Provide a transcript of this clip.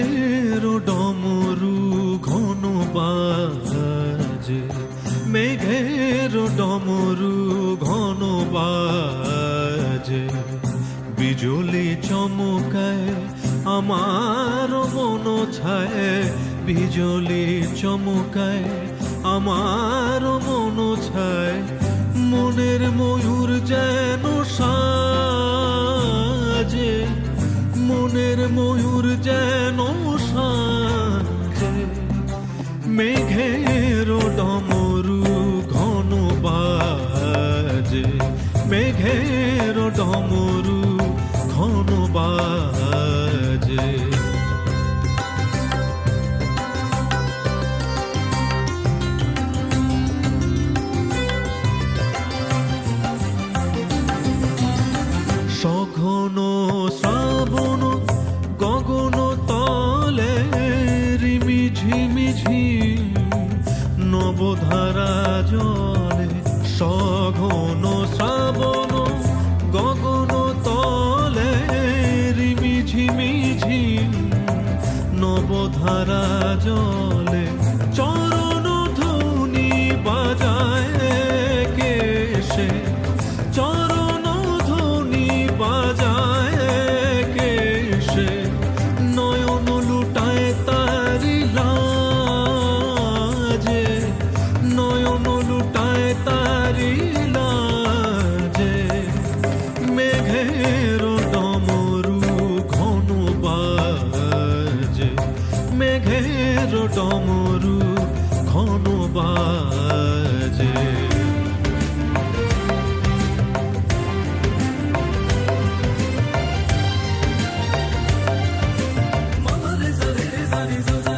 মেঘের ডমরু ঘন বাজে, মেঘের ডমরু ঘন বাজে, বিজুলি চমকায় আমার মন ছায়, বিজুলি চমকায় আমার মন ছায়, মনের ময়ূর যেন সাজে, মনের ময়ূর যেন সাজে, মেঘের ডমরু ঘন বাজে, মেঘের ডমরু ঘন বাজে। সঘন শ্রাবণ গগন তলে রিমি ঝিমি ঝিম নবধারা জলে, সঘন শ্রাবণ গগন তলে রিমি ঝিমি ঝিম নবধারা জলে, চরণ ধ্বনি বাজায় কেশে, চরণ ধ্বনি বাজায় কেশে, নয়ন লুটায় তারি লাজে, নয়ন লুটায় তারি লাজে, মেঘের ডমরু ঘন বাজে, মেঘের ডমরু ঘন বাজে। Mama,